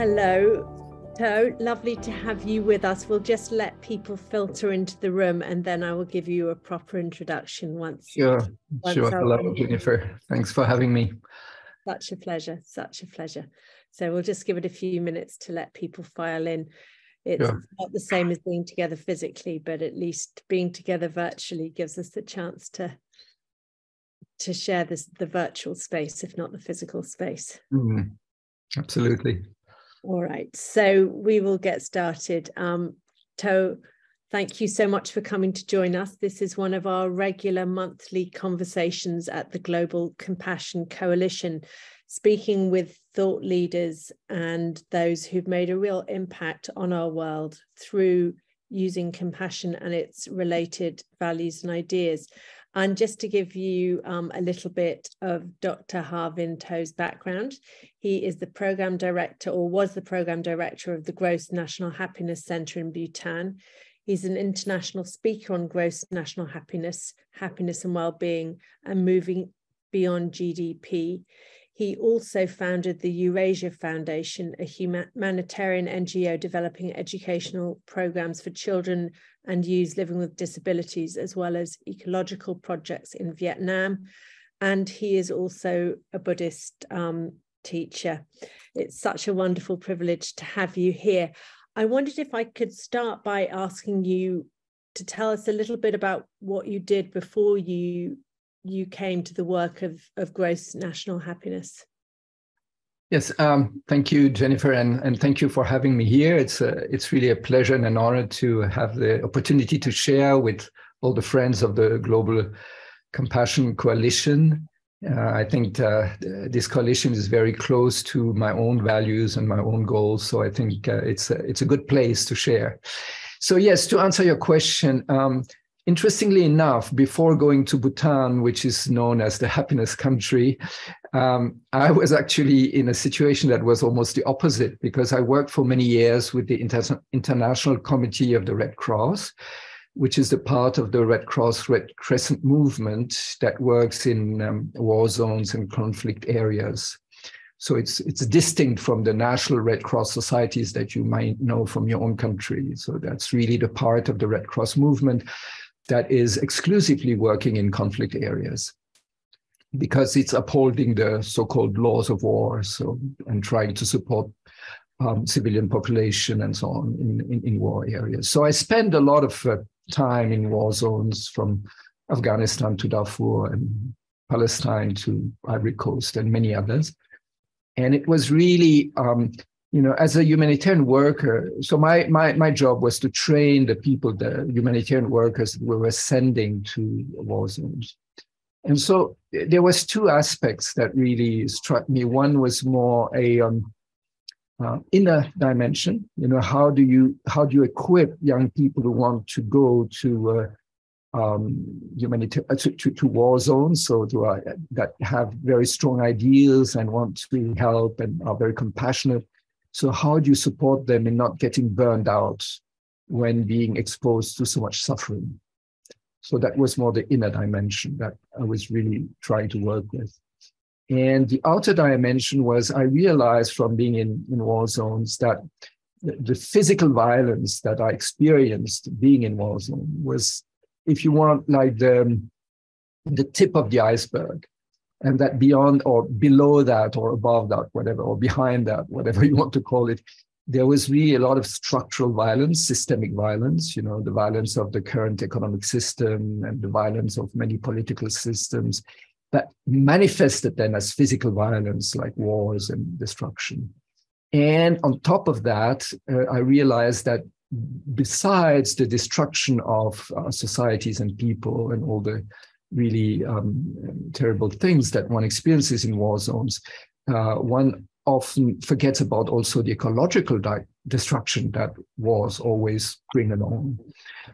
Hello, Tho. Lovely to have you with us. We'll just let people filter into the room and then I will give you a proper introduction once. Sure. Hello, Jennifer. Thanks for having me. Such a pleasure. Such a pleasure. So we'll just give it a few minutes to let people file in. It's not the same as being together physically, but at least being together virtually gives us the chance to share the virtual space, if not the physical space. Absolutely. All right, so we will get started. Tho, thank you so much for coming to join us. This is one of our regular monthly conversations at the Global Compassion Coalition, speaking with thought leaders and those who've made a real impact on our world through using compassion and its related values and ideas. And just to give you a little bit of Dr. Ha Vinh Tho's background, he is the program director, or was the program director, of the Gross National Happiness Center in Bhutan. He's an international speaker on gross national happiness and well-being, and moving beyond GDP. He also founded the Eurasia Foundation, a humanitarian NGO developing educational programs for children and youth living with disabilities, as well as ecological projects in Vietnam. And he is also a Buddhist teacher. It's such a wonderful privilege to have you here. I wondered if I could start by asking you to tell us a little bit about what you did before you came to the work of gross national happiness. Yes, thank you, Jennifer, and thank you for having me here. It's really a pleasure and an honor to have the opportunity to share with all the friends of the Global Compassion Coalition. I think this coalition is very close to my own values and my own goals, so I think it's a good place to share. So yes, to answer your question, interestingly enough, before going to Bhutan, which is known as the happiness country, I was actually in a situation that was almost the opposite, because I worked for many years with the International Committee of the Red Cross, which is the part of the Red Cross Red Crescent movement that works in war zones and conflict areas. So it's distinct from the national Red Cross societies that you might know from your own country. So that's really the part of the Red Cross movement that is exclusively working in conflict areas, because it's upholding the so-called laws of war, and trying to support civilian population and so on in war areas. So I spent a lot of time in war zones, from Afghanistan to Darfur and Palestine to Ivory Coast and many others. And it was really, as a humanitarian worker, so my job was to train the people, the humanitarian workers we were sending to war zones. And so there was two aspects that really struck me. One was more a inner dimension. How do you equip young people who want to go to to war zones, so that have very strong ideals and want to help and are very compassionate. So how do you support them in not getting burned out when being exposed to so much suffering? So that was more the inner dimension that I was really trying to work with. And the outer dimension was, I realized from being in war zones that the physical violence that I experienced being in war zone was, if you want, like the tip of the iceberg. And that beyond or below that or above that, whatever, or behind that, whatever you want to call it, there was really a lot of structural violence, systemic violence, the violence of the current economic system and the violence of many political systems that manifested then as physical violence, like wars and destruction. And on top of that, I realized that besides the destruction of societies and people and all the really terrible things that one experiences in war zones, one often forgets about also the ecological destruction that wars always bring along.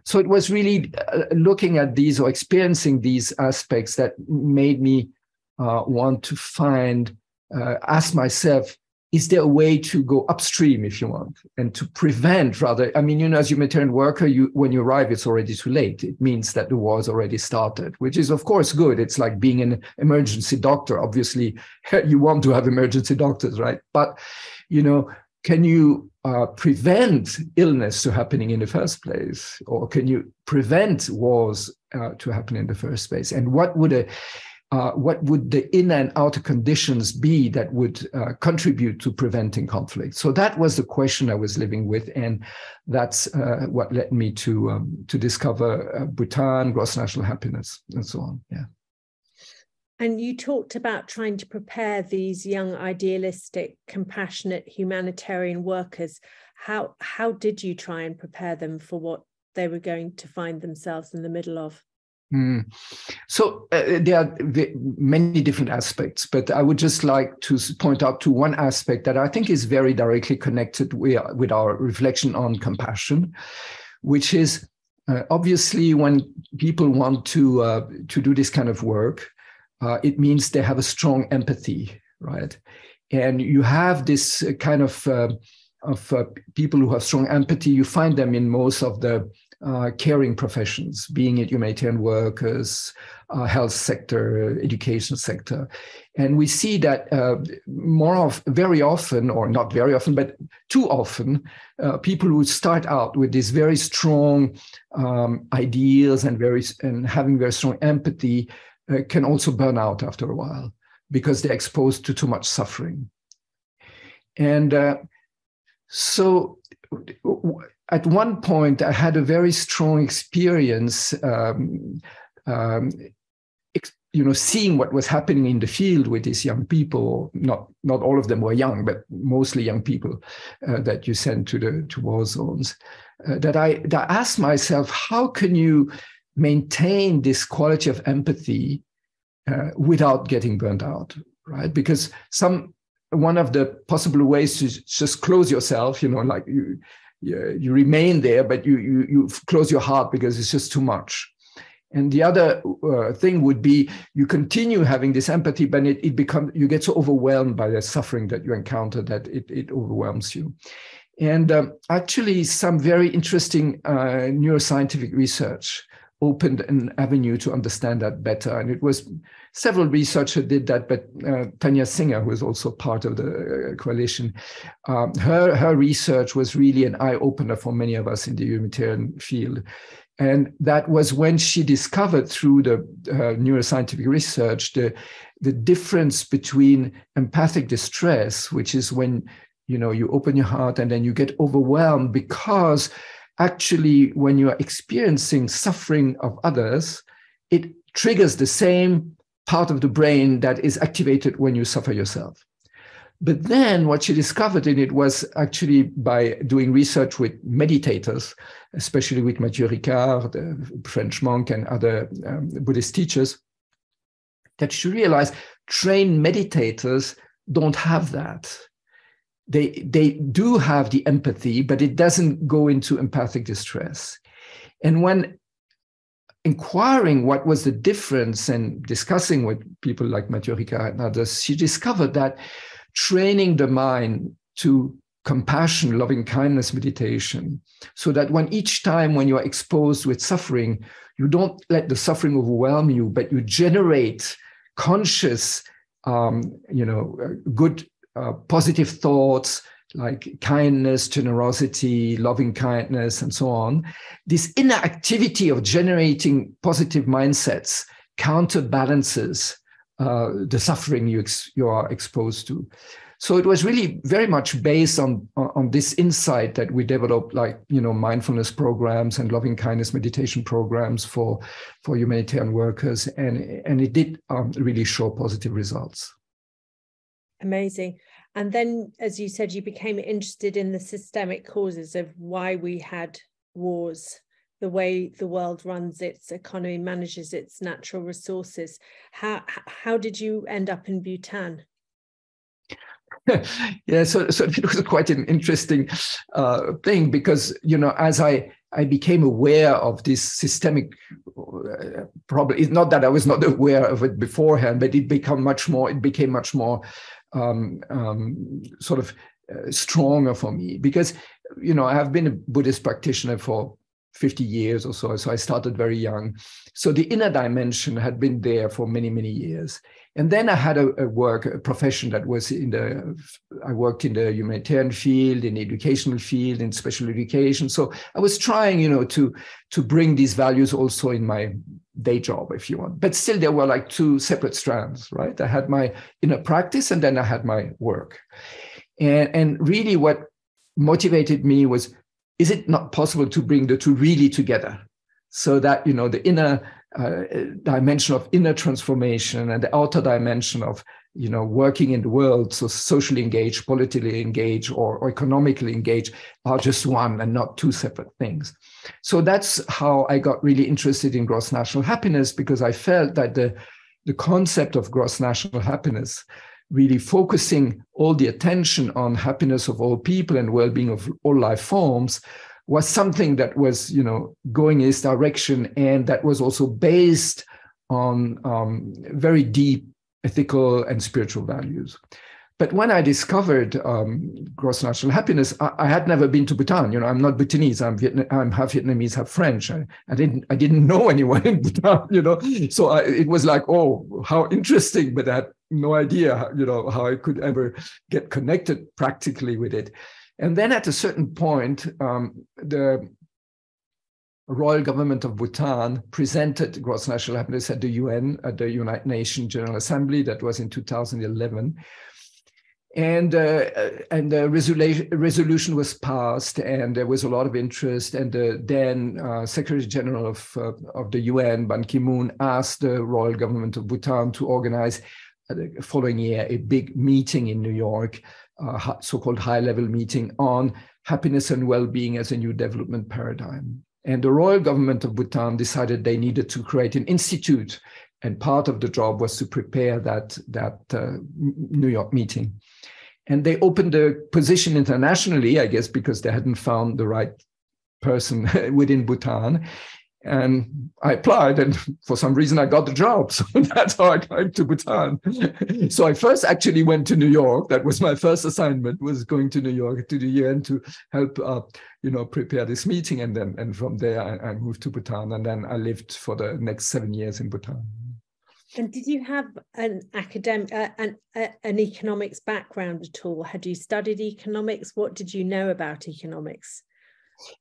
So it was really looking at these or experiencing these aspects that made me want to ask myself, is there a way to go upstream, if you want, and to prevent rather? I mean, as a humanitarian worker, when you arrive, it's already too late. It means that the war has already started, which is, of course, good. It's like being an emergency doctor. Obviously, you want to have emergency doctors, right? But, can you prevent illness to happening in the first place, or can you prevent wars to happen in the first place? And what would the inner and outer conditions be that would contribute to preventing conflict? So that was the question I was living with, and that's what led me to discover Bhutan, gross national happiness, and so on. Yeah. And you talked about trying to prepare these young, idealistic, compassionate humanitarian workers. How did you try and prepare them for what they were going to find themselves in the middle of? So there are many different aspects, but I would just like to point out to one aspect that I think is very directly connected with our reflection on compassion, which is obviously when people want to do this kind of work, it means they have a strong empathy, right? And you have this kind of people who have strong empathy. You find them in most of the caring professions, being it humanitarian workers, health sector, education sector. And we see that very often, or not very often, but too often, people who start out with these very strong ideals and having very strong empathy can also burn out after a while because they're exposed to too much suffering. And so at one point, I had a very strong experience, seeing what was happening in the field with these young people. Not all of them were young, but mostly young people that you send to war zones. That I asked myself, how can you maintain this quality of empathy without getting burnt out, right? Because one of the possible ways to just close yourself, like you remain there, but you close your heart because it's just too much. And the other thing would be you continue having this empathy, but you get so overwhelmed by the suffering that you encounter that it overwhelms you. And actually, some very interesting neuroscientific research opened an avenue to understand that better. And it was several researchers did that, but Tanya Singer, who is also part of the coalition, her research was really an eye-opener for many of us in the humanitarian field. And that was when she discovered through the neuroscientific research the difference between empathic distress, which is when you open your heart and then you get overwhelmed because actually, when you are experiencing suffering of others, it triggers the same part of the brain that is activated when you suffer yourself. But then what she discovered in it was actually by doing research with meditators, especially with Mathieu Ricard, the French monk, and other Buddhist teachers, that she realized trained meditators don't have that. They do have the empathy, but it doesn't go into empathic distress. And when inquiring what was the difference and discussing with people like Mathieu Ricard and others, she discovered that training the mind to compassion, loving kindness meditation, so that each time when you are exposed with suffering, you don't let the suffering overwhelm you, but you generate conscious, good, positive thoughts like kindness, generosity, loving kindness, and so on. This inner activity of generating positive mindsets counterbalances the suffering you are exposed to. So it was really very much based on this insight that we developed, mindfulness programs and loving kindness meditation programs for humanitarian workers, and it did really show positive results. Amazing. And then, as you said, you became interested in the systemic causes of why we had wars, the way the world runs its economy, manages its natural resources. How did you end up in Bhutan? Yeah, so it was quite an interesting thing because, as I became aware of this systemic problem, it's not that I was not aware of it beforehand, but it became much more stronger for me because, I have been a Buddhist practitioner for 50 years or so. So I started very young. So the inner dimension had been there for many, many years. And then I had a profession that was I worked in the humanitarian field, in the educational field, in special education. So I was trying, to bring these values also in my day job, if you want. But still, there were like two separate strands, right? I had my inner practice, and then I had my work. And really what motivated me was, is it not possible to bring the two really together? So that, the inner dimension of inner transformation and the outer dimension of, working in the world, so socially engaged, politically engaged, or economically engaged, are just one and not two separate things. So that's how I got really interested in gross national happiness, because I felt that the concept of gross national happiness, really focusing all the attention on happiness of all people and well-being of all life forms, was something that was, going in this direction, and that was also based on very deep ethical and spiritual values. But when I discovered gross national happiness, I had never been to Bhutan. I'm not Bhutanese. I'm half Vietnamese, half French. I didn't know anyone in Bhutan. So it was like, oh, how interesting! But I had no idea, how I could ever get connected practically with it. And then at a certain point, the royal government of Bhutan presented gross national happiness at the UN, at the United Nations General Assembly. That was in 2011. And the resolution was passed, and there was a lot of interest. And the then Secretary General of the UN, Ban Ki-moon, asked the royal government of Bhutan to organize the following year a big meeting in New York, so-called high-level meeting on happiness and well-being as a new development paradigm. And the royal government of Bhutan decided they needed to create an institute, and part of the job was to prepare that New York meeting. And they opened the position internationally, I guess, because they hadn't found the right person within Bhutan. And I applied, and for some reason I got the job. So that's how I came to Bhutan. So I first actually went to New York. That was my first assignment, was going to New York to the UN to help, prepare this meeting. And from there I moved to Bhutan, and then I lived for the next 7 years in Bhutan. And did you have an academic, an economics background at all? Had you studied economics? What did you know about economics?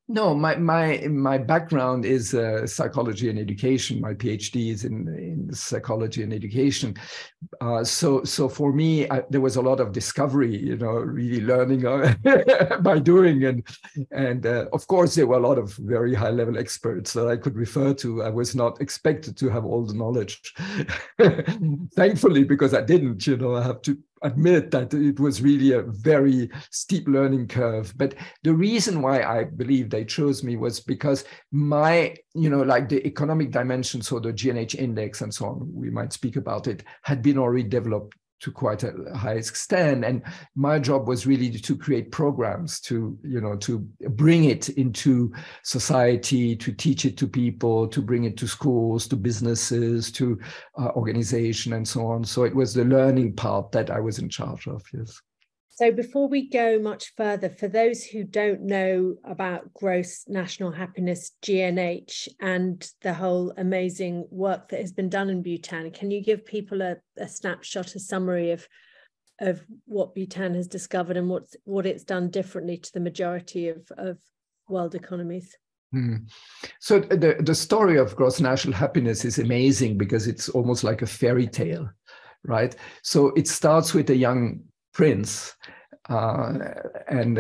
No, my background is psychology and education. My PhD is in psychology and education. So for me, there was a lot of discovery, really learning by doing, and of course there were a lot of very high level experts that I could refer to. I was not expected to have all the knowledge, thankfully, because I didn't. I have to admit that it was really a very steep learning curve. But the reason why I believe they chose me was because my, like the economic dimension, so the GNH index and so on, we might speak about it, had been already developed to quite a high extent. And my job was really to create programs to bring it into society, to teach it to people, to bring it to schools, to businesses, to organization and so on. So it was the learning part that I was in charge of, yes. So before we go much further, for those who don't know about gross national happiness, GNH, and the whole amazing work that has been done in Bhutan, can you give people a snapshot, a summary of what Bhutan has discovered and what it's done differently to the majority of world economies? So the story of gross national happiness is amazing because it's almost like a fairy tale, right? So it starts with a young prince, and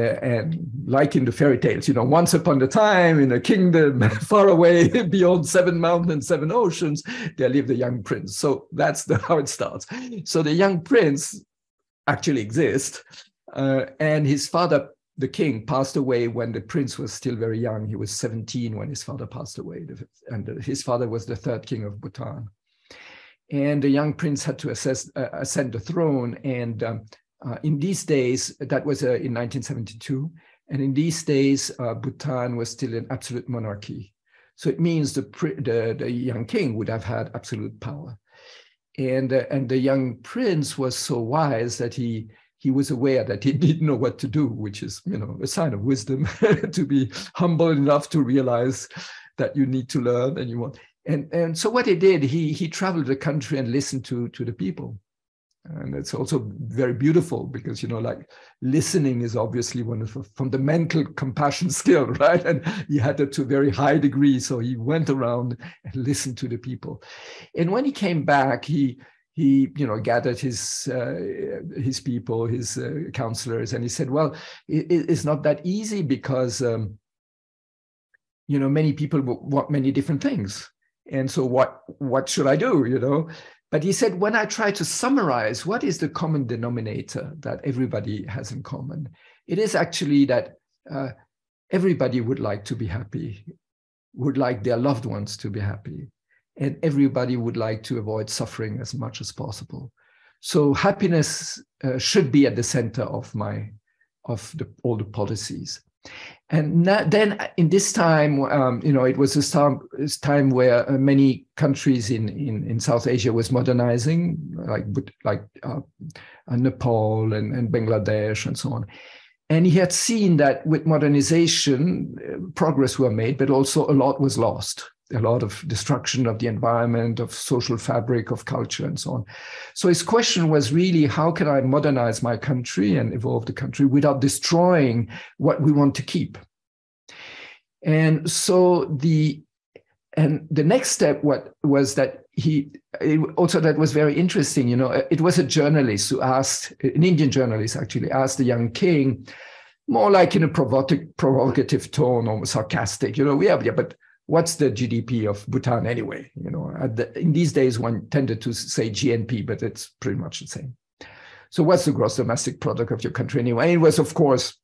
like in the fairy tales, once upon a time in a kingdom far away beyond 7 mountains, 7 oceans, there lived a young prince. So that's how it starts. So the young prince actually exists, and his father, the king, passed away when the prince was still very young. He was 17 when his father passed away, and his father was the 3rd king of Bhutan. And the young prince had to ascend the throne, and in these days, that was in 1972, and in these days, Bhutan was still an absolute monarchy. So it means the young king would have had absolute power. And the young prince was so wise that he he was aware that he didn't know what to do, which is, a sign of wisdom, to be humble enough to realize that you need to learn and you want. And so what he did, he traveled the country and listened to the people. And it's also very beautiful because, like listening is obviously one of the fundamental compassion skill, right? And he had it to a very high degree. So he went around and listened to the people. And when he came back, he gathered his people, his counselors, and he said, well, it's not that easy because, many people want many different things. And so what should I do, But he said, when I try to summarize what is the common denominator that everybody has in common, it is actually that everybody would like to be happy, would like their loved ones to be happy, and everybody would like to avoid suffering as much as possible. So happiness should be at the center of all the policies. And then in this time, it was this time where many countries in South Asia was modernizing, like Nepal and Bangladesh and so on. And he had seen that with modernization, progress were made, but also a lot was lost. A lot of destruction of the environment, of social fabric, of culture, and so on. So his question was really, how can I modernize my country and evolve the country without destroying what we want to keep? And so the next step was that that was very interesting. It was a journalist who asked, an Indian journalist actually asked the young king, more like in a provocative tone, almost sarcastic, but what's the GDP of Bhutan anyway? In these days, one tended to say GNP, but it's pretty much the same. So what's the gross domestic product of your country anyway? It was, of course,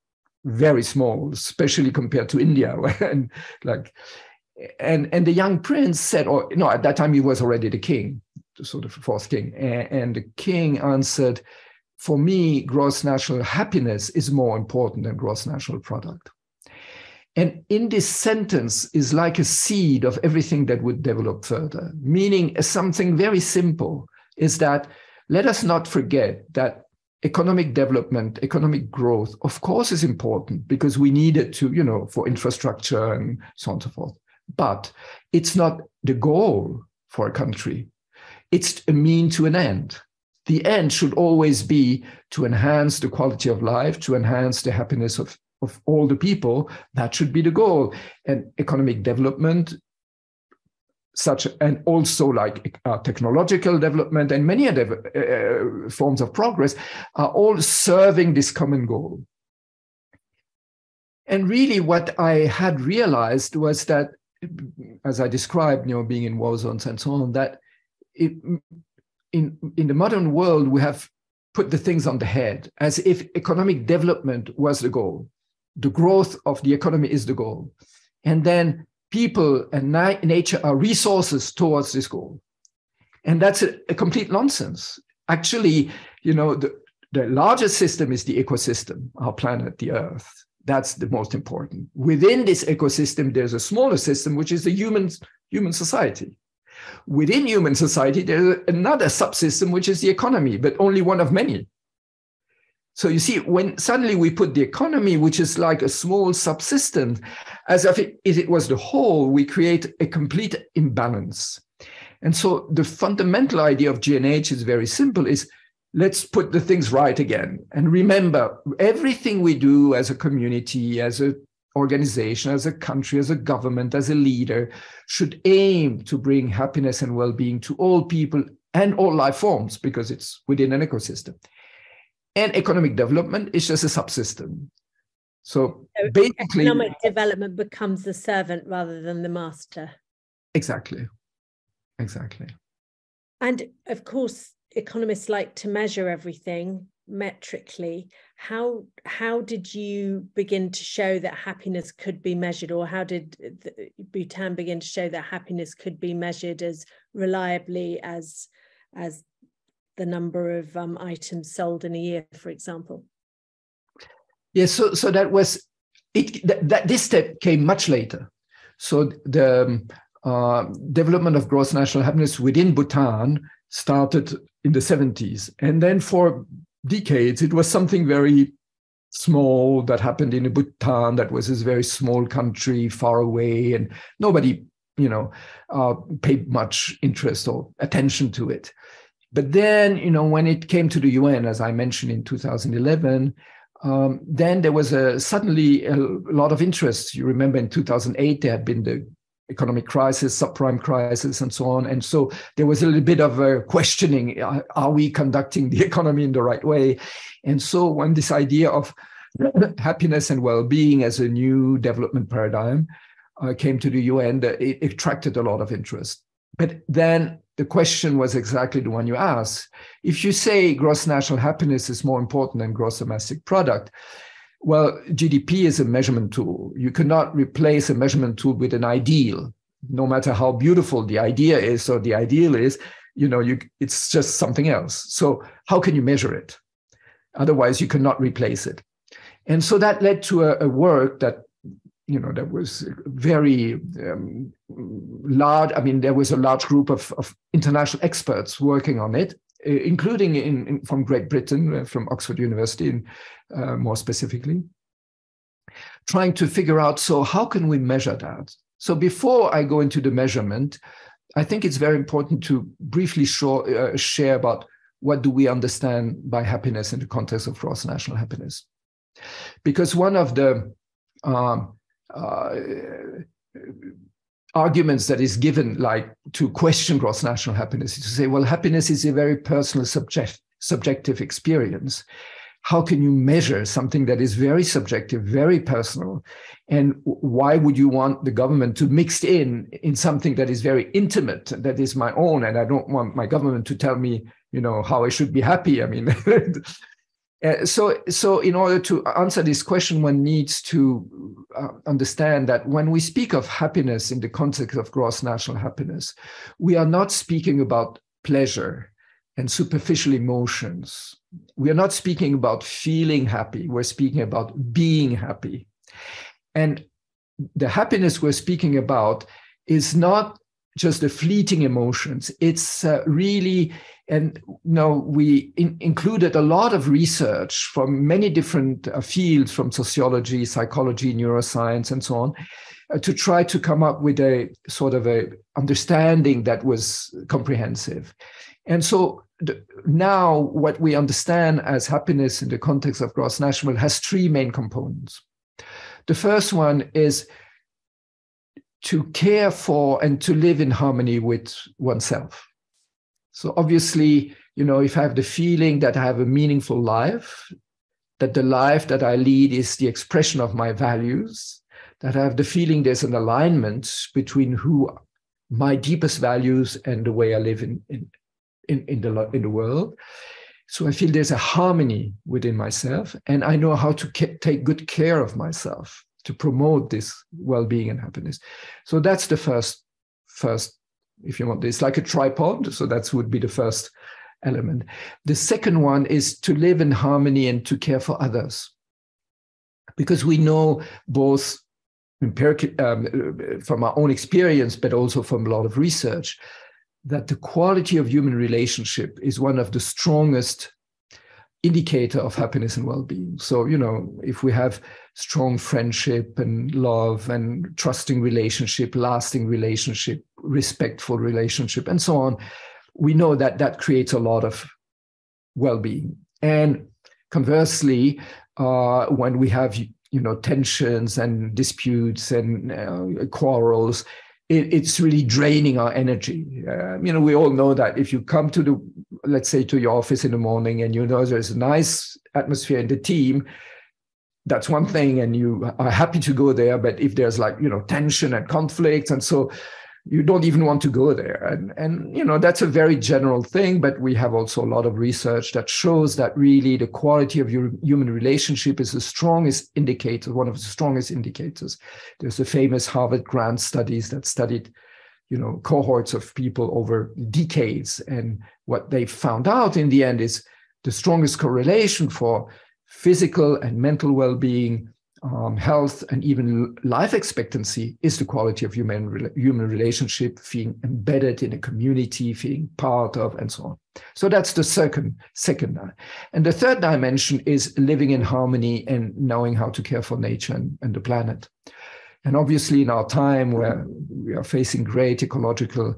very small, especially compared to India. And the young prince said, at that time he was already the king, the sort of fourth king. And the king answered, for me, gross national happiness is more important than gross national product. And in this sentence is like a seed of everything that would develop further, meaning something very simple is that let us not forget that economic development, economic growth, of course, is important because we need it to, for infrastructure and so on and so forth. But it's not the goal for a country. It's a means to an end. The end should always be to enhance the quality of life, to enhance the happiness of all the people. That should be the goal. And economic development, and also like technological development and many other forms of progress are all serving this common goal. And really what I had realized was that, as I described, being in war zones and so on, that in the modern world, we have put the things on the head as if economic development was the goal. The growth of the economy is the goal. And then people and nature are resources towards this goal. And that's a complete nonsense. Actually, the largest system is the ecosystem, our planet, the Earth. That's the most important. Within this ecosystem, there's a smaller system, which is the human society. Within human society, there's another subsystem, which is the economy, but only one of many. So you see, when suddenly we put the economy, which is like a small subsystem, as if it was the whole, we create a complete imbalance. And so the fundamental idea of G&H is very simple, is let's put the things right again. And remember, everything we do as a community, as an organization, as a country, as a government, as a leader, should aim to bring happiness and well-being to all people and all life forms, because it's within an ecosystem. And economic development is just a subsystem. So basically, economic development becomes the servant rather than the master. Exactly. And of course, economists like to measure everything metrically. How did you begin to show that happiness could be measured, or how did Bhutan begin to show that happiness could be measured as reliably as the number of items sold in a year, for example? Yes, so that was it. This step came much later. So the development of gross national happiness within Bhutan started in the 70s, and then for decades, it was something very small that happened in Bhutan. That was this very small country far away, and nobody, paid much interest or attention to it. But then, when it came to the UN, as I mentioned in 2011, then there was suddenly a lot of interest. You remember in 2008, there had been the economic crisis, subprime crisis, and so on. And so there was a little bit of a questioning, are we conducting the economy in the right way? And so when this idea of happiness and well-being as a new development paradigm came to the UN, it attracted a lot of interest. But then the question was exactly the one you asked. If you say gross national happiness is more important than gross domestic product, well, GDP is a measurement tool. You cannot replace a measurement tool with an ideal, no matter how beautiful the idea is or the ideal is, it's just something else. So how can you measure it? Otherwise, you cannot replace it. And so that led to a work that, that was very large. I mean, there was a large group of international experts working on it, including from Great Britain, from Oxford University, more specifically, trying to figure out, so how can we measure that? So before I go into the measurement, I think it's very important to briefly share about what do we understand by happiness in the context of gross national happiness. Because one of the arguments that is given, like to question gross national happiness, is to say, well, happiness is a very personal, subjective experience. How can you measure something that is very subjective, very personal? And why would you want the government to mix in something that is very intimate, that is my own, and I don't want my government to tell me, how I should be happy? I mean, so in order to answer this question, one needs to understand that when we speak of happiness in the context of gross national happiness, we are not speaking about pleasure and superficial emotions. We are not speaking about feeling happy. We're speaking about being happy. And the happiness we're speaking about is not just the fleeting emotions. It's really, and we included a lot of research from many different fields, from sociology, psychology, neuroscience, and so on, to try to come up with a sort of a understanding that was comprehensive. And so now what we understand as happiness in the context of gross national has three main components. The first one is to care for and to live in harmony with oneself. So obviously, if I have the feeling that I have a meaningful life, that the life that I lead is the expression of my values, that I have the feeling there's an alignment between my deepest values and the way I live in the world. So I feel there's a harmony within myself, and I know how to take good care of myself to promote this well-being and happiness. So that's the first, if you want, it's like a tripod. So that would be the first element. The second one is to live in harmony and to care for others, because we know both from our own experience, but also from a lot of research, that the quality of human relationship is one of the strongest indicator of happiness and well-being. So, if we have strong friendship and love and trusting relationship, lasting relationship, respectful relationship, and so on, we know that that creates a lot of well-being. And conversely, when we have, tensions and disputes and quarrels, it's really draining our energy. We all know that if you come to let's say to your office in the morning and there's a nice atmosphere in the team, that's one thing, and you are happy to go there. But if there's tension and conflict, and so you don't even want to go there. And that's a very general thing, but we have also a lot of research that shows that really the quality of your human relationship is the strongest indicator, one of the strongest indicators. There's a famous Harvard grant studies that studied, cohorts of people over decades. And what they found out in the end is the strongest correlation for physical and mental well-being, health, and even life expectancy is the quality of human relationship, feeling embedded in a community, feeling part of, and so on. So that's the second. And the third dimension is living in harmony and knowing how to care for nature and the planet. And obviously in our time where we are facing great ecological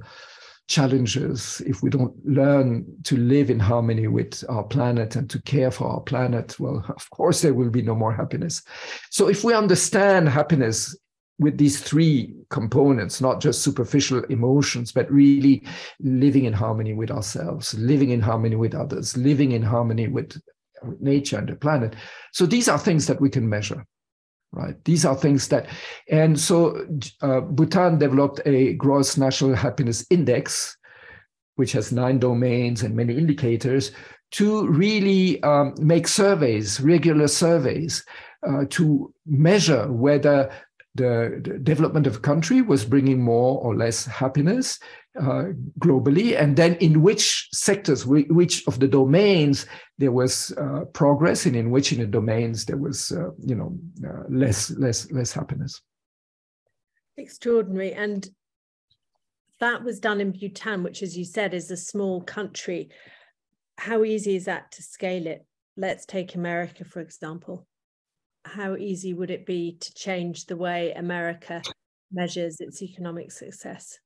challenges, if we don't learn to live in harmony with our planet and to care for our planet, well, of course, there will be no more happiness. So if we understand happiness with these three components, not just superficial emotions, but really living in harmony with ourselves, living in harmony with others, living in harmony with nature and the planet. So these are things that we can measure. Right. These are things that, and so Bhutan developed a gross national happiness index, which has 9 domains and many indicators, to really make surveys, regular surveys, to measure whether the development of a country was bringing more or less happiness globally, and then in which sectors, which of the domains there was progress, and in which in the domains there was, less happiness. Extraordinary. And that was done in Bhutan, which, as you said, is a small country. How easy is that to scale it? Let's take America, for example. How easy would it be to change the way America measures its economic success?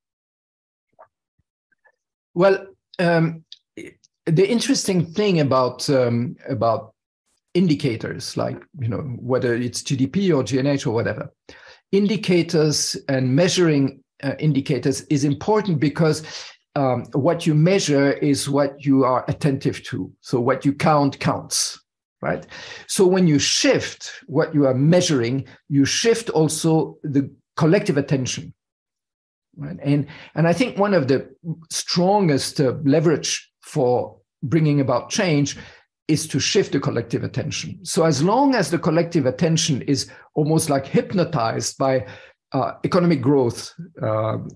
Well, the interesting thing about indicators, like, whether it's GDP or GNH or whatever, indicators and measuring indicators is important because what you measure is what you are attentive to. So what you count counts, right? So when you shift what you are measuring, you shift also the collective attention. Right. And I think one of the strongest leverage for bringing about change is to shift the collective attention. So as long as the collective attention is almost like hypnotized by economic growth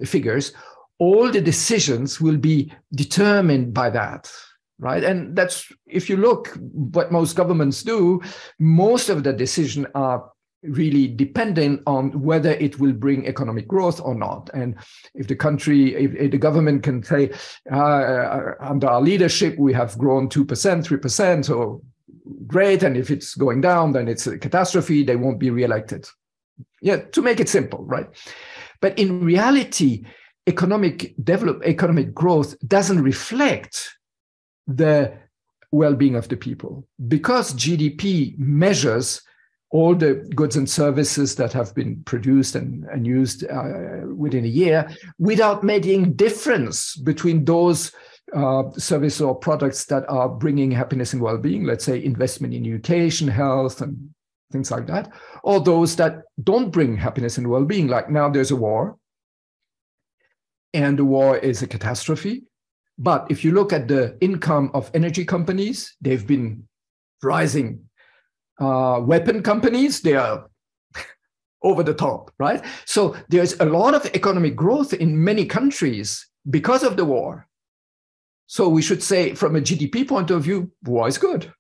figures, all the decisions will be determined by that. Right. And that's, if you look what most governments do, most of the decisions are really dependent on whether it will bring economic growth or not. And if the country, if the government can say, under our leadership, we have grown 2%, 3%, so great. And if it's going down, then it's a catastrophe. They won't be reelected. Yeah, to make it simple, right? But in reality, economic growth doesn't reflect the well-being of the people, because GDP measures all the goods and services that have been produced and used within a year, without making difference between those services or products that are bringing happiness and well-being, let's say investment in education, health, and things like that, or those that don't bring happiness and well-being. Like now there's a war, and the war is a catastrophe. But if you look at the income of energy companies, they've been rising. Weapon companies, they are over the top, right? So there's a lot of economic growth in many countries because of the war. So we should say, from a GDP point of view, war is good.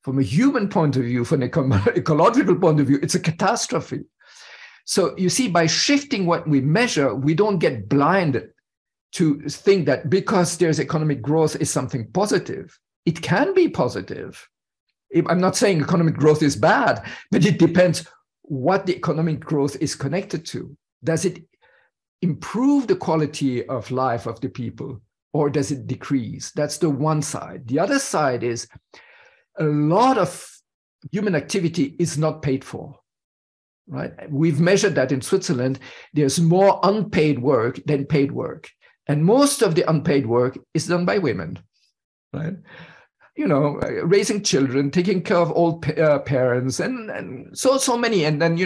From a human point of view, from an ecological point of view, it's a catastrophe. So you see, by shifting what we measure, we don't get blinded to think that because there's economic growth is something positive. It can be positive. I'm not saying economic growth is bad, but it depends what the economic growth is connected to. Does it improve the quality of life of the people, or does it decrease? That's the one side. The other side is a lot of human activity is not paid for, right? We've measured that in Switzerland. There's more unpaid work than paid work. And most of the unpaid work is done by women, right? Raising children, taking care of old parents, and so many. And then,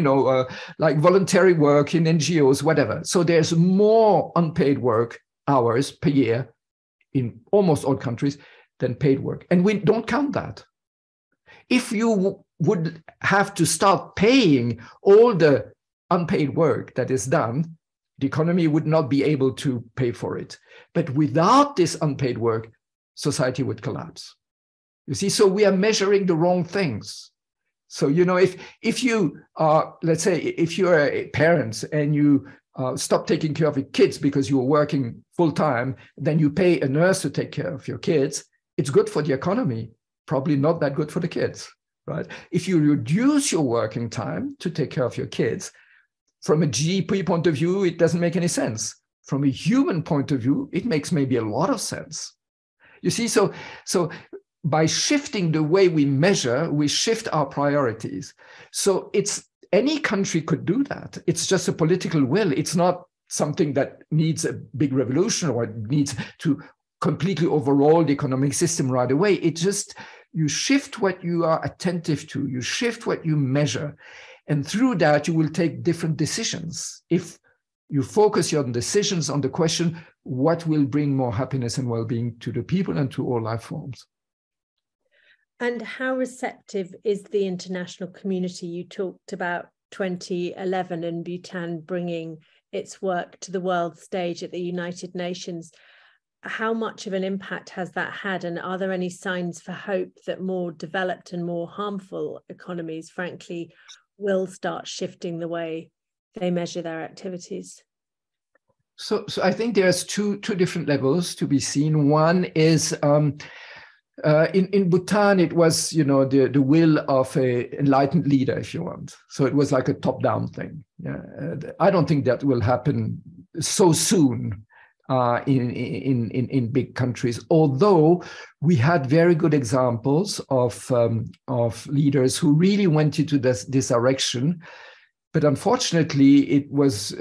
like voluntary work in NGOs, whatever. So there's more unpaid work hours per year in almost all countries than paid work. And we don't count that. If you would have to start paying all the unpaid work that is done, the economy would not be able to pay for it. But without this unpaid work, society would collapse. You see, so we are measuring the wrong things. So, if you are, let's say, if you're a parent and you stop taking care of your kids because you were working full time, then you pay a nurse to take care of your kids, it's good for the economy, probably not that good for the kids, right? If you reduce your working time to take care of your kids, from a GDP point of view, it doesn't make any sense. From a human point of view, it makes maybe a lot of sense. You see, so by shifting the way we measure, we shift our priorities. So it's any country could do that. It's just a political will. It's not something that needs a big revolution or needs to completely overhaul the economic system right away. It just, you shift what you are attentive to, you shift what you measure, and through that you will take different decisions. If you focus your decisions on the question, what will bring more happiness and well-being to the people and to all life forms? And how receptive is the international community? You talked about 2011 and Bhutan bringing its work to the world stage at the United Nations. How much of an impact has that had? And are there any signs for hope that more developed and more harmful economies, frankly, will start shifting the way they measure their activities? So I think there's two different levels to be seen. One is in Bhutan, it was, the will of an enlightened leader, if you want. So it was like a top-down thing. Yeah, I don't think that will happen so soon in big countries. Although we had very good examples of leaders who really went into this direction. But unfortunately, it was,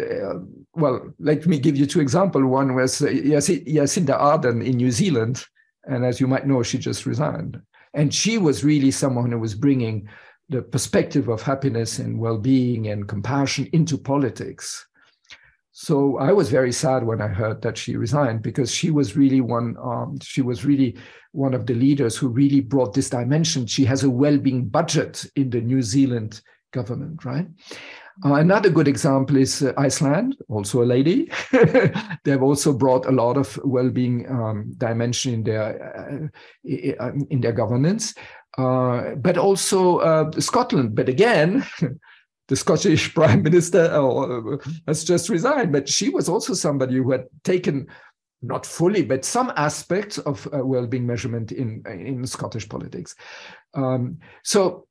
let me give you two examples. One was Jacinda Ardern in New Zealand. And as you might know, she just resigned. And she was really someone who was bringing the perspective of happiness and well-being and compassion into politics. So I was very sad when I heard that she resigned, because she was really one of the leaders who really brought this dimension. She has a well-being budget in the New Zealand government, right? Another good example is Iceland, also a lady. They've also brought a lot of well-being dimension in their governance, but also Scotland. But again, the Scottish Prime Minister has just resigned, but she was also somebody who had taken, not fully, but some aspects of well-being measurement in Scottish politics. So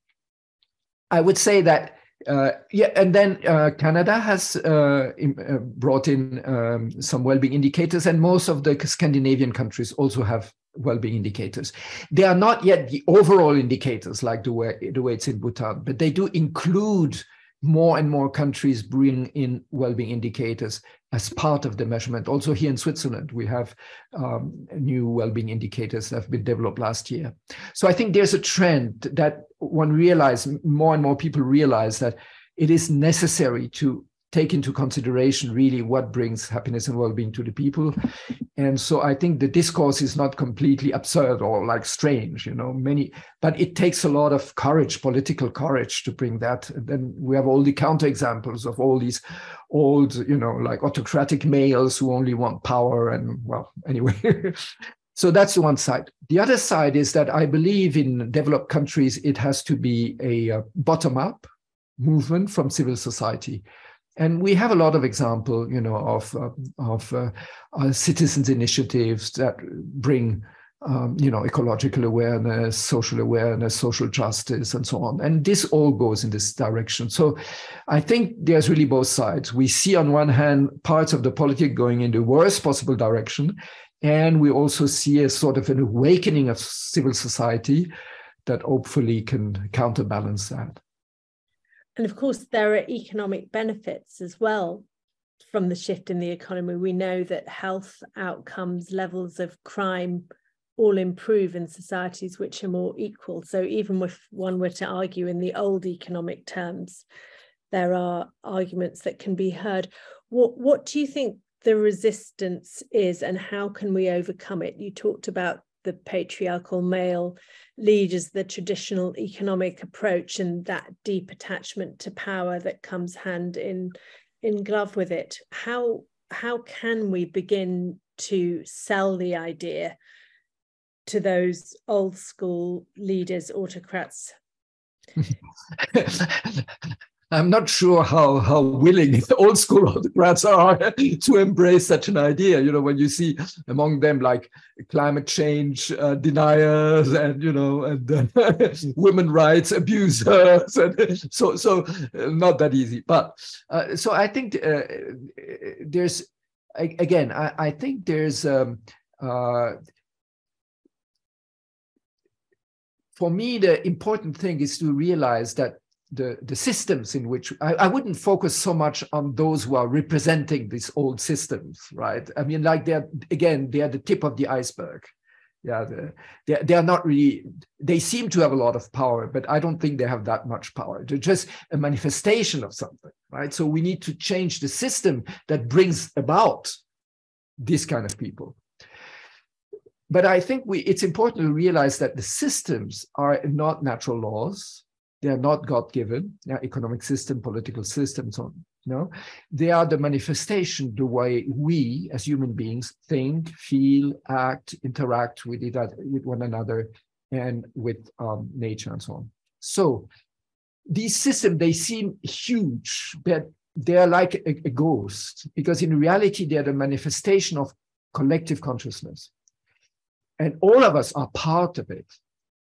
I would say that. And then Canada has brought in some well-being indicators, and most of the Scandinavian countries also have well-being indicators. They are not yet the overall indicators like the way it's in Bhutan, but they do include more and more countries bring in well-being indicators as part of the measurement. Also here in Switzerland, we have new well-being indicators that have been developed last year. So I think there's a trend that more and more people realize that it is necessary to take into consideration really what brings happiness and well-being to the people. And so I think the discourse is not completely absurd or like strange, but it takes a lot of courage, political courage, to bring that. And then we have all the counterexamples of all these old, like autocratic males who only want power and, well, anyway. So that's the one side. The other side is that I believe in developed countries, it has to be a bottom-up movement from civil society. And we have a lot of examples, of citizens' initiatives that bring, ecological awareness, social justice, and so on. And this all goes in this direction. So I think there's really both sides. We see on one hand parts of the politics going in the worst possible direction, and we also see a sort of an awakening of civil society that hopefully can counterbalance that. And of course, there are economic benefits as well from the shift in the economy. We know that health outcomes, levels of crime, all improve in societies which are more equal. So even if one were to argue in the old economic terms, there are arguments that can be heard. What do you think the resistance is, and how can we overcome it? You talked about the patriarchal male leaders, the traditional economic approach, and that deep attachment to power that comes hand in glove with it. How can we begin to sell the idea to those old school leaders, autocrats? I'm not sure how willing the old school autocrats are to embrace such an idea. When you see among them like climate change deniers and women rights abusers, and so not that easy. But so I think there's again I think there's for me the important thing is to realize that the systems in which I wouldn't focus so much on those who are representing these old systems, right? I mean, like they are the tip of the iceberg. Yeah, they are not really, they seem to have a lot of power, but I don't think they have that much power. They're just a manifestation of something, right? So we need to change the system that brings about this kind of people. But I think it's important to realize that the systems are not natural laws. They are not God-given, economic system, political system, so on. No, they are the manifestation, the way we as human beings think, feel, act, interact with one another and with nature and so on. So these systems, they seem huge, but they are like a ghost, because in reality, they are the manifestation of collective consciousness. And all of us are part of it.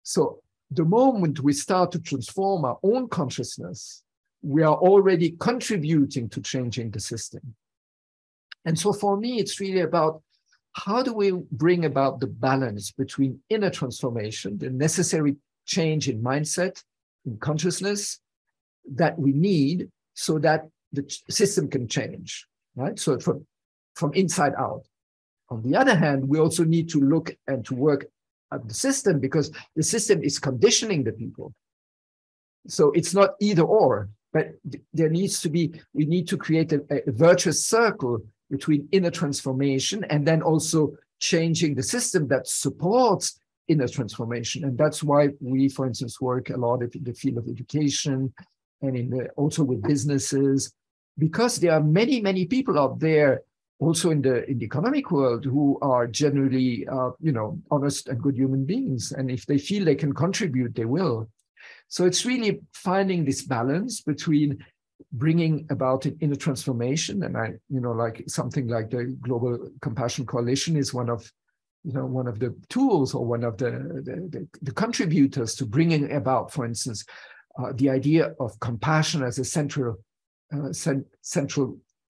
So the moment we start to transform our own consciousness, we are already contributing to changing the system. And so for me, it's really about how do we bring about the balance between inner transformation, the necessary change in mindset, in consciousness that we need so that the system can change, right? So from inside out. On the other hand, we also need to look and to work at the system, because the system is conditioning the people. So it's not either or, but there needs to be, we need to create a virtuous circle between inner transformation and then also changing the system that supports inner transformation. And that's why we, for instance, work a lot in the field of education and also with businesses, because there are many, many people out there also in the economic world who are generally, honest and good human beings. And if they feel they can contribute, they will. So it's really finding this balance between bringing about an inner transformation. And like something like the Global Compassion Coalition is one of the tools or one of the contributors to bringing about, for instance, the idea of compassion as a central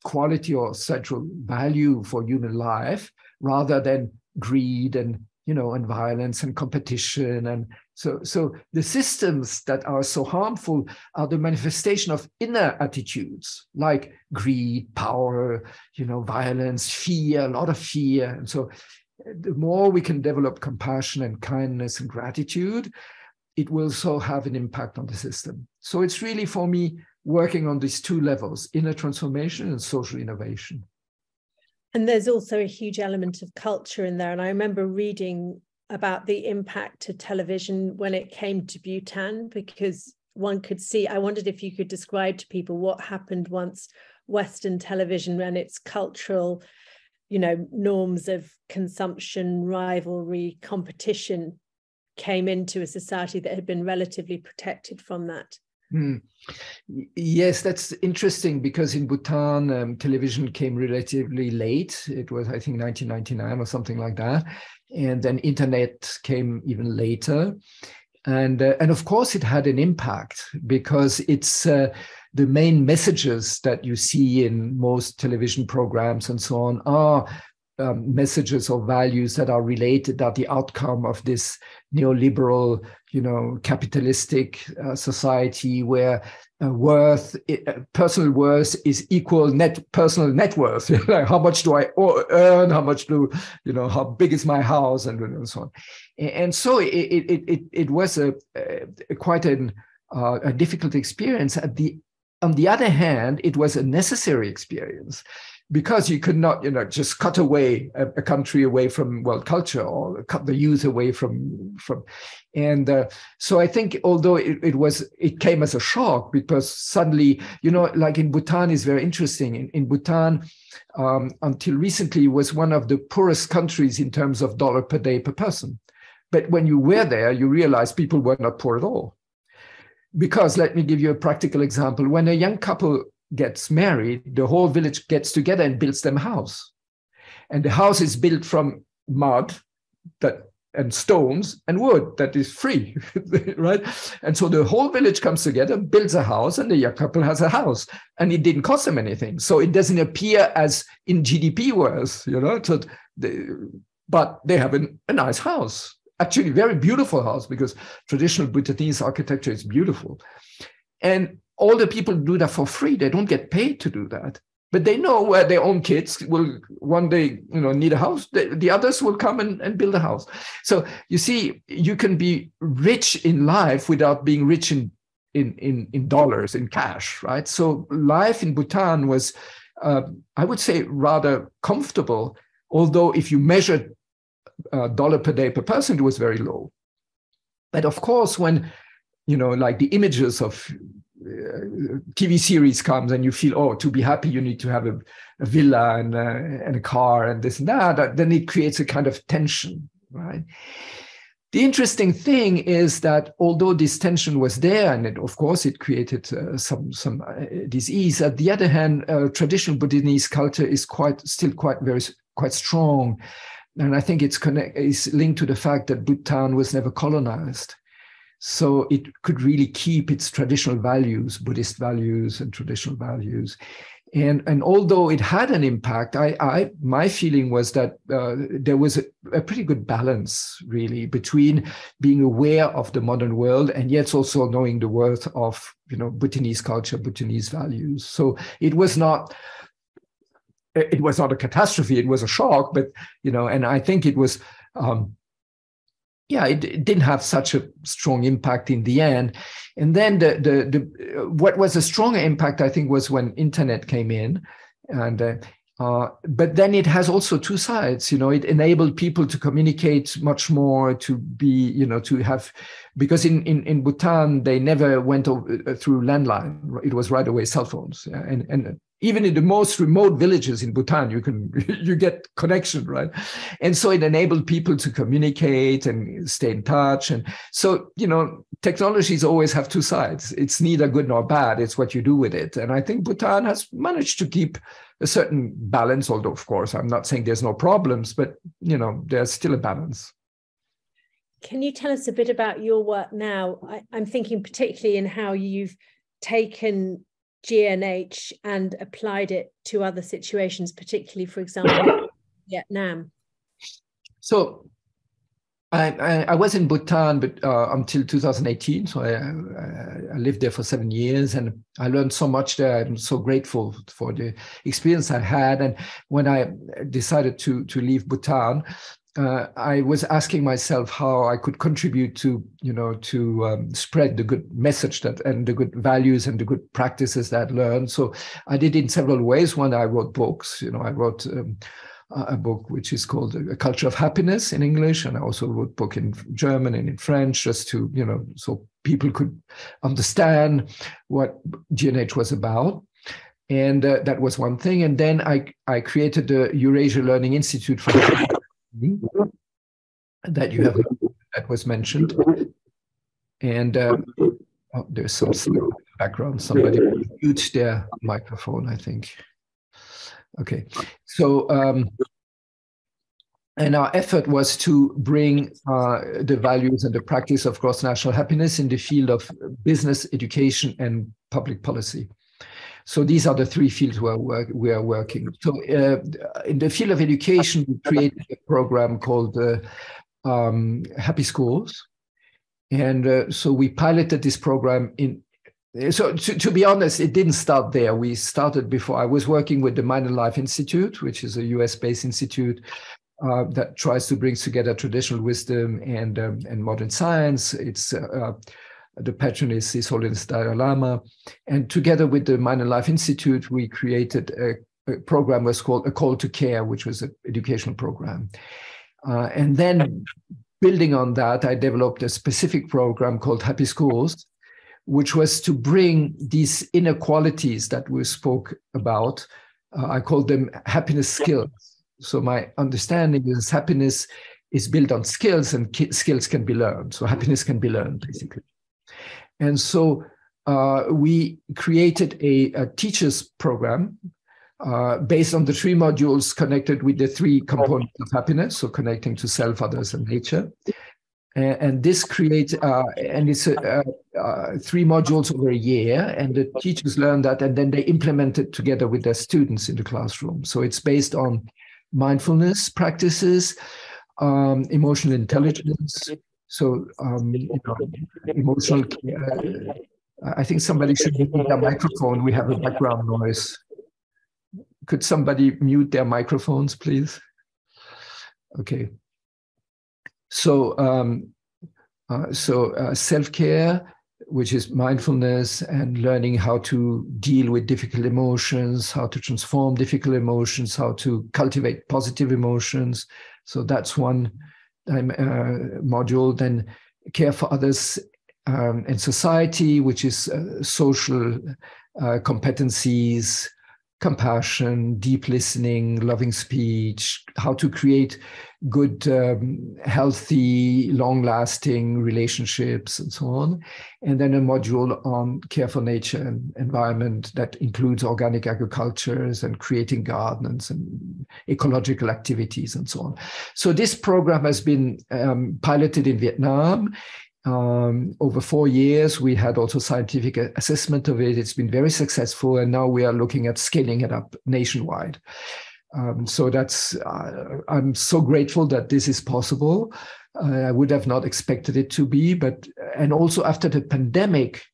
quality or central value for human life, rather than greed and violence and competition. And so the systems that are so harmful are the manifestation of inner attitudes like greed, power, violence, fear, a lot of fear. And so the more we can develop compassion and kindness and gratitude, it will also have an impact on the system. So it's really, for me, working on these two levels, inner transformation and social innovation. And there's also a huge element of culture in there. And I remember reading about the impact of television when it came to Bhutan, because one could see, I wondered if you could describe to people what happened once Western television and its cultural, norms of consumption, rivalry, competition came into a society that had been relatively protected from that. Yes, that's interesting, because in Bhutan, television came relatively late. It was, I think, 1999 or something like that. And then internet came even later. And of course, it had an impact, because it's the main messages that you see in most television programs and so on are messages or values that are related, that the outcome of this neoliberal, capitalistic society where personal worth is equal personal net worth. Like, how much do I earn? How much how big is my house, and so on. And so it was quite a difficult experience. On the other hand, it was a necessary experience, because you could not, just cut away a country away from world culture, or cut the youth away from. And so I think, although it came as a shock, because suddenly, like in Bhutan is very interesting. In Bhutan, until recently, was one of the poorest countries in terms of dollar per day per person. But when you were there, you realize people were not poor at all. because let me give you a practical example. When a young couple gets married, the whole village gets together and builds them a house. And the house is built from mud and stones and wood that is free, right? And so the whole village comes together, builds a house, and the young couple has a house. And it didn't cost them anything. So it doesn't appear as in GDP worth, So but they have a nice house. Actually, very beautiful house, because traditional Bhutanese architecture is beautiful. And all the people do that for free. They don't get paid to do that. But they know where their own kids will one day, need a house. The others will come and build a house. So you see, you can be rich in life without being rich in dollars, in cash, right? So life in Bhutan was, I would say, rather comfortable. Although if you measured dollar per day per person, it was very low. But of course, when like the images of TV series comes and you feel, to be happy, you need to have a villa and a car and this and that, then it creates a kind of tension, right? The interesting thing is that although this tension was there, and of course it created some disease, at the other hand, traditional Bhutanese culture is still quite strong. And I think it's linked to the fact that Bhutan was never colonized. So it could really keep its traditional values, Buddhist values and traditional values. And although it had an impact, my feeling was that there was a pretty good balance, really, between being aware of the modern world and yet also knowing the worth of, Bhutanese culture, Bhutanese values. So it was not a catastrophe, it was a shock, but, and I think it was, it didn't have such a strong impact in the end. And then what was a stronger impact, I think, was when internet came in. And but then it has also two sides. It enabled people to communicate much more, to be, to have, because in Bhutan, they never went through landline. It was right away cell phones. And even in the most remote villages in Bhutan, you get connection, right? And so it enabled people to communicate and stay in touch. And so, technologies always have two sides. It's neither good nor bad. It's what you do with it. And I think Bhutan has managed to keep a certain balance, although, of course, I'm not saying there's no problems, but, there's still a balance. Can you tell us a bit about your work now? I'm thinking particularly in how you've taken GNH and applied it to other situations, particularly, for example, Vietnam. So I was in Bhutan, but until 2018. So I lived there for 7 years, and I learned so much there. I'm so grateful for the experience I had. And when I decided to leave Bhutan, I was asking myself how I could contribute to spread the good message and the good values and the good practices that I learned. So I did it in several ways. One, I wrote books. I wrote a book which is called A Culture of Happiness in English, and I also wrote a book in German and in French, just to so people could understand what GNH was about. And that was one thing. And then I created the Eurasia Learning Institute for that was mentioned. And there's some background. Somebody muted their microphone, I think. Okay, so and our effort was to bring the values and the practice of cross-national happiness in the field of business, education, and public policy. So these are the three fields where we are working. So in the field of education, we created a program called Happy Schools. And so we piloted this program so to be honest, it didn't start there. We started before. I was working with the Mind and Life Institute, which is a US-based institute that tries to bring together traditional wisdom and modern science. It's the patron is His Holiness Dalai Lama. And together with the Mind and Life Institute, we created a program that was called A Call to Care, which was an educational program. And then building on that, I developed a specific program called Happy Schools, which was to bring these inequalities that we spoke about. I call them happiness skills. So my understanding is happiness is built on skills, and skills can be learned. So happiness can be learned, basically. And so we created a teachers program based on the 3 modules connected with the 3 components of happiness, so connecting to self, others, and nature. And this creates, and it's 3 modules over a year, and the teachers learn that, and then they implement it together with their students in the classroom. So it's based on mindfulness practices, emotional intelligence. So, emotional, I think somebody should mute their microphone. We have a background noise. Could somebody mute their microphones, please? Okay. So, self-care, which is mindfulness and learning how to deal with difficult emotions, how to transform difficult emotions, how to cultivate positive emotions. So that's one module. Then care for others and society, which is social competencies, compassion, deep listening, loving speech, how to create good, healthy, long-lasting relationships, and so on. And then a module on care for nature and environment that includes organic agricultures and creating gardens and ecological activities and so on. So this program has been piloted in Vietnam. Over 4 years, we had also scientific assessment of it. It's been very successful, and now we are looking at scaling it up nationwide. So that's, I'm so grateful that this is possible. I would have not expected it to be, but, and also after the pandemic,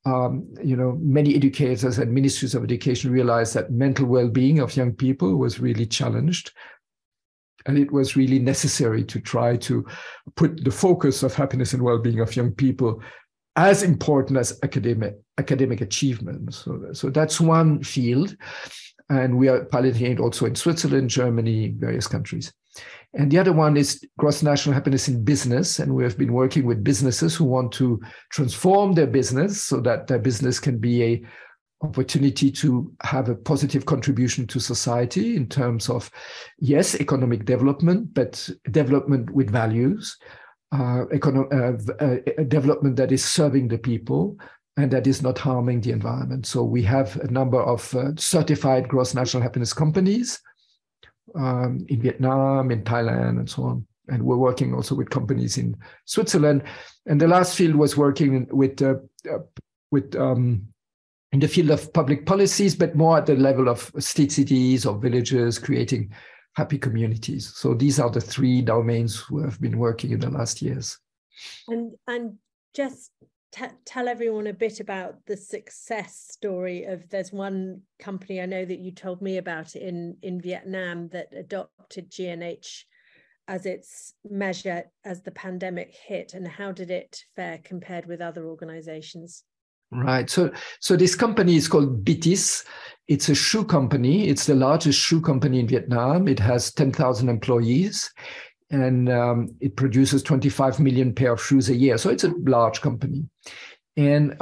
many educators and ministries of education realized that mental well-being of young people was really challenged. And it was really necessary to try to put the focus of happiness and well-being of young people as important as academic achievement. So that's one field. And we are piloting it also in Switzerland, Germany, various countries. And the other one is gross national happiness in business. And we have been working with businesses who want to transform their business so that their business can be a opportunity to have a positive contribution to society in terms of, yes, economic development, but development with values, development that is serving the people and that is not harming the environment. So we have a number of certified gross national happiness companies in Vietnam, in Thailand, and so on. And we're working also with companies in Switzerland. And the last field was working with in the field of public policies, but more at the level of cities or villages, creating happy communities. So these are the 3 domains we have been working in the last years. And just tell everyone a bit about the success story of, there's one company I know that you told me about in Vietnam that adopted GNH as its measure as the pandemic hit, and how did it fare compared with other organizations? Right. So this company is called BITIS. It's a shoe company. It's the largest shoe company in Vietnam. It has 10,000 employees, and it produces 25 million pair of shoes a year. So it's a large company. And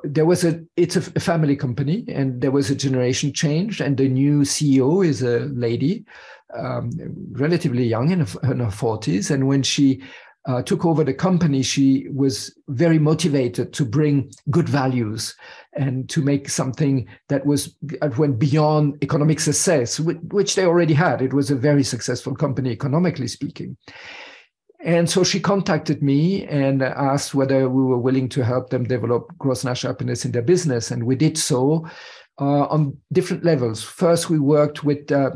it's a family company, and there was a generation change, and the new CEO is a lady, relatively young, in her 40s. And when she took over the company, she was very motivated to bring good values and to make something that went beyond economic success, which they already had. It was a very successful company, economically speaking. And so she contacted me and asked whether we were willing to help them develop gross national happiness in their business. And we did so on different levels. First, we worked with a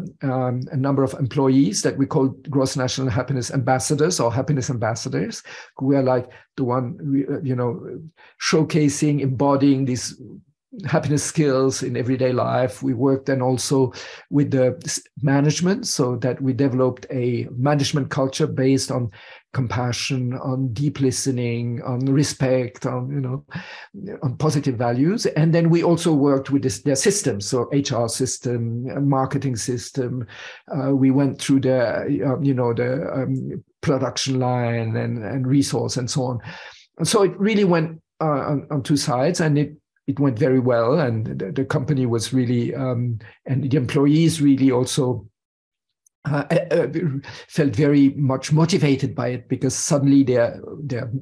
number of employees that we called gross national happiness ambassadors or happiness ambassadors, who were like the one, showcasing, embodying these happiness skills in everyday life. We worked then also with the management, so that we developed a management culture based on compassion, on deep listening, on respect, on positive values. And then we also worked with their systems, so HR system, marketing system. We went through the production line and resource and so on. And so it really went on 2 sides, and it went very well, and the company was really, and the employees really also felt very much motivated by it, because suddenly their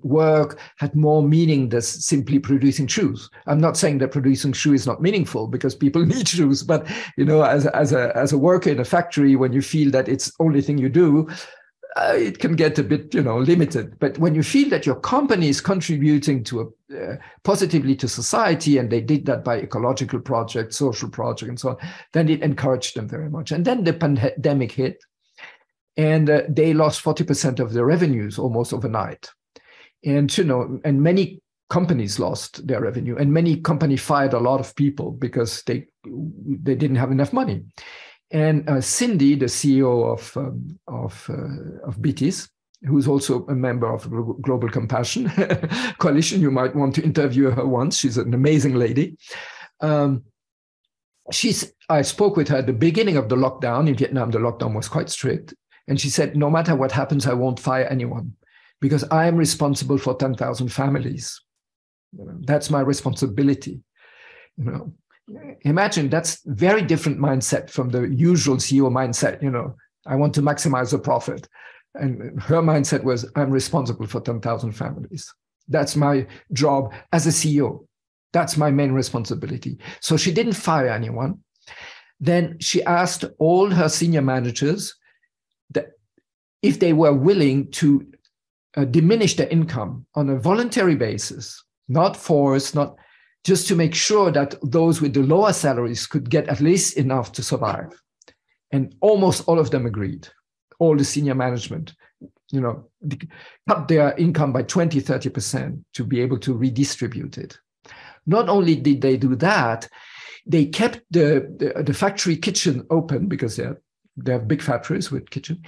work had more meaning than simply producing shoes. I'm not saying that producing shoes is not meaningful, because people need shoes, but as a worker in a factory, when you feel that it's the only thing you do, it can get a bit limited. But when you feel that your company is contributing to positively to society, and they did that by ecological projects, social projects, and so on, then it encouraged them very much. And then the pandemic hit, and they lost 40% of their revenues almost overnight. And and many companies lost their revenue, and many companies fired a lot of people because they didn't have enough money. And Cindy, the CEO of BTS, who's also a member of Global Compassion Coalition, you might want to interview her once. She's an amazing lady. I spoke with her at the beginning of the lockdown. In Vietnam, the lockdown was quite strict. And she said, no matter what happens, I won't fire anyone, because I am responsible for 10,000 families. That's my responsibility. Imagine, that's very different mindset from the usual CEO mindset. I want to maximize the profit. And her mindset was, I'm responsible for 10,000 families. That's my job as a CEO. That's my main responsibility. So she didn't fire anyone. Then she asked all her senior managers that if they were willing to diminish their income on a voluntary basis, not forced, not just to make sure that those with the lower salaries could get at least enough to survive. And almost all of them agreed. All the senior management, cut their income by 20, 30% to be able to redistribute it. Not only did they do that, they kept the factory kitchen open, because they have big factories with kitchen.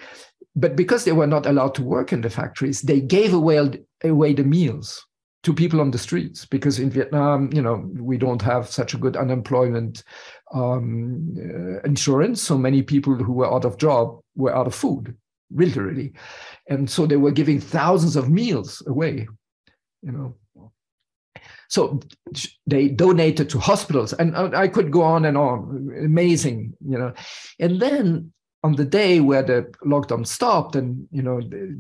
But because they were not allowed to work in the factories, they gave away the meals to people on the streets, because in Vietnam, we don't have such a good unemployment insurance. So many people who were out of job were out of food, literally. And so they were giving thousands of meals away, So they donated to hospitals, and I could go on and on, amazing, And then on the day where the lockdown stopped, and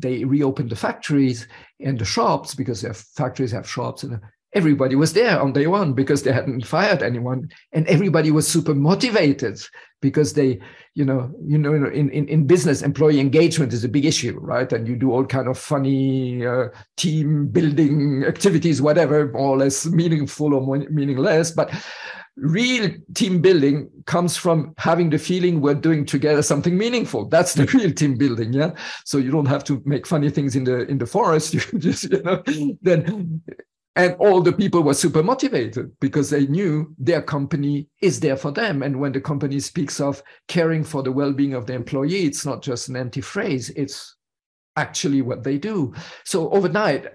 they reopened the factories and the shops, because their factories have shops, and everybody was there on day one because they hadn't fired anyone, and everybody was super motivated because they, in business, employee engagement is a big issue, right? And you do all kind of funny team building activities, whatever, more or less meaningful or meaningless, but real team building comes from having the feeling we're doing together something meaningful. That's the real team building, yeah. So you don't have to make funny things in the forest. You just, then, and all the people were super motivated because they knew their company is there for them. And when the company speaks of caring for the well-being of the employee, it's not just an empty phrase. It's actually what they do. So overnight,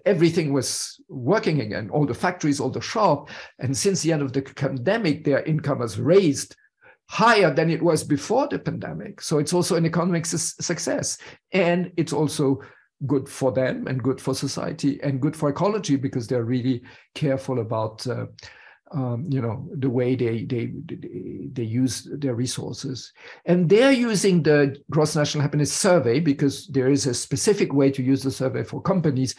everything was working again, all the factories, all the shop. And since the end of the pandemic, their income was raised higher than it was before the pandemic. So it's also an economic success. And it's also good for them and good for society and good for ecology, because they're really careful about the way they use their resources. And they're using the Gross National Happiness Survey because there is a specific way to use the survey for companies.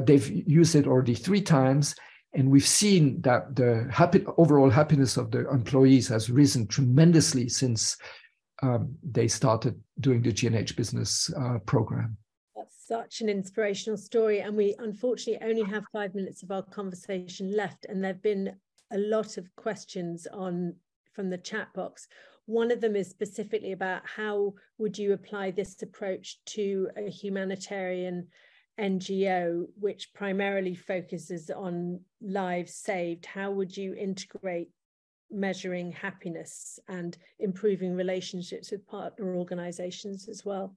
They've used it already 3 times, and we've seen that the overall happiness of the employees has risen tremendously since they started doing the G&H business program. That's such an inspirational story, and we unfortunately only have 5 minutes of our conversation left, and there have been a lot of questions from the chat box. One of them is specifically about how would you apply this approach to a humanitarian NGO which primarily focuses on lives saved? How would you integrate measuring happiness and improving relationships with partner organizations as well?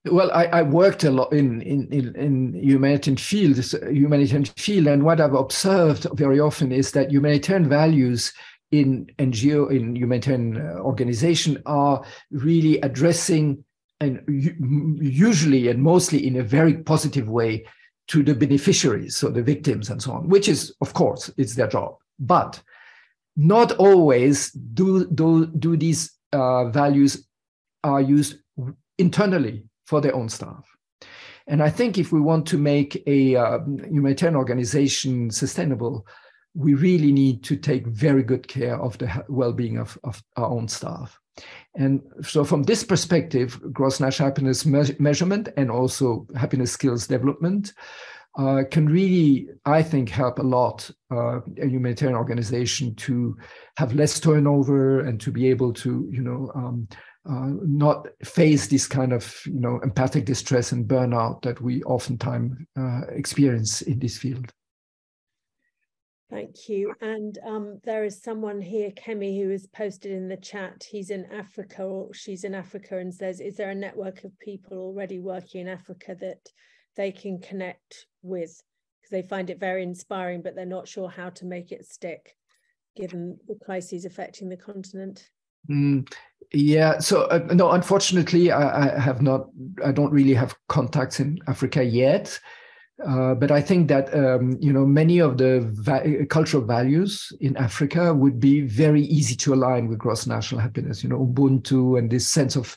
Well, I worked a lot in humanitarian field, and what I've observed very often is that humanitarian values in NGO, in humanitarian organization, are really addressing, and usually and mostly in a very positive way, to the beneficiaries, so the victims and so on, which is, of course, it's their job. But not always do these values are used internally for their own staff. And I think if we want to make a humanitarian organization sustainable, we really need to take very good care of the well-being of our own staff. And so from this perspective, gross national happiness measurement and also happiness skills development can really, I think, help a lot a humanitarian organization to have less turnover and to be able to, not face this kind of, empathic distress and burnout that we oftentimes experience in this field. Thank you. And there is someone here, Kemi, who has posted in the chat. He's in Africa, or she's in Africa, and says, is there a network of people already working in Africa that they can connect with? Because they find it very inspiring, but they're not sure how to make it stick, given the crises affecting the continent. Yeah, so no, unfortunately, I don't really have contacts in Africa yet. But I think that, many of the cultural values in Africa would be very easy to align with gross national happiness, Ubuntu and this sense of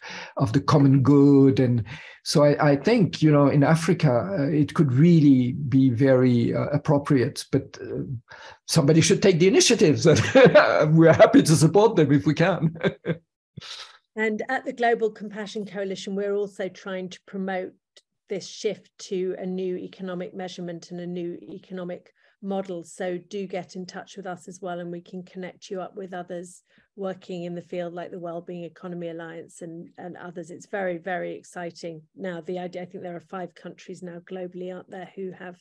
the common good. And so I think, in Africa, it could really be very appropriate, but somebody should take the initiatives. And we're happy to support them if we can. And at the Global Compassion Coalition, we're also trying to promote this shift to a new economic measurement and a new economic model. So do get in touch with us as well, and we can connect you up with others working in the field, like the Wellbeing Economy Alliance and others. It's very, very exciting. Now, the idea, I think there are 5 countries now globally, aren't there, who have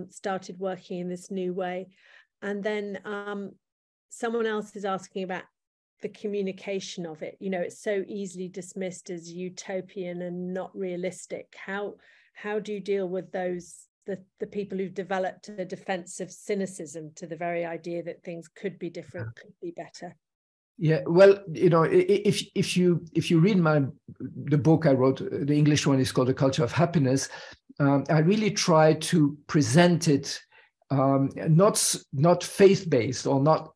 started working in this new way. And then someone else is asking about the communication of it. It's so easily dismissed as utopian and not realistic. How do you deal with those, the people who've developed a defensive cynicism to the very idea that things could be different, could be better? Yeah, well, if you read the book I wrote, the English one is called The Culture of Happiness. I really try to present it not faith-based, or not,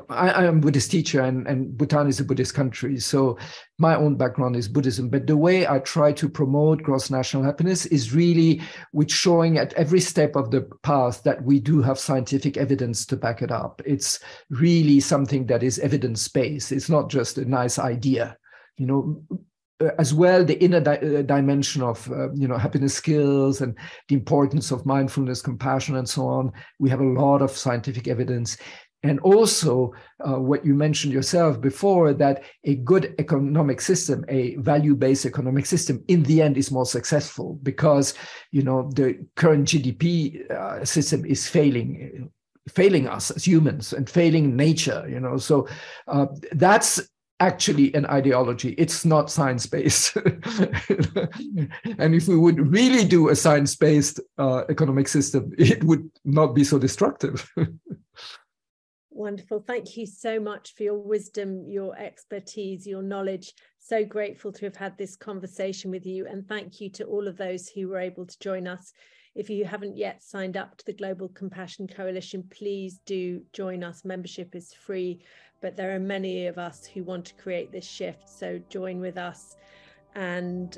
I am a Buddhist teacher, and Bhutan is a Buddhist country. So my own background is Buddhism. But the way I try to promote gross national happiness is really with showing at every step of the path that we do have scientific evidence to back it up. It's really something that is evidence-based. It's not just a nice idea, as well, the inner dimension of happiness skills and the importance of mindfulness, compassion, and so on. We have a lot of scientific evidence. And also what you mentioned yourself before, that a good economic system, a value-based economic system, in the end is more successful, because the current GDP system is failing us as humans and failing nature. So that's actually an ideology. It's not science-based. And if we would really do a science-based economic system, it would not be so destructive. Wonderful. Thank you so much for your wisdom, your expertise, your knowledge. So grateful to have had this conversation with you. And thank you to all of those who were able to join us. If you haven't yet signed up to the Global Compassion Coalition, please do join us. Membership is free, but there are many of us who want to create this shift. So join with us, and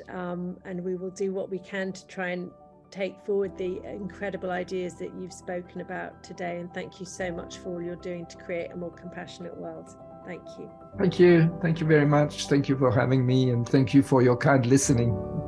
we will do what we can to try and take forward the incredible ideas that you've spoken about today. And thank you so much for all you're doing to create a more compassionate world. Thank you. Thank you. Thank you very much. Thank you for having me, and thank you for your kind listening.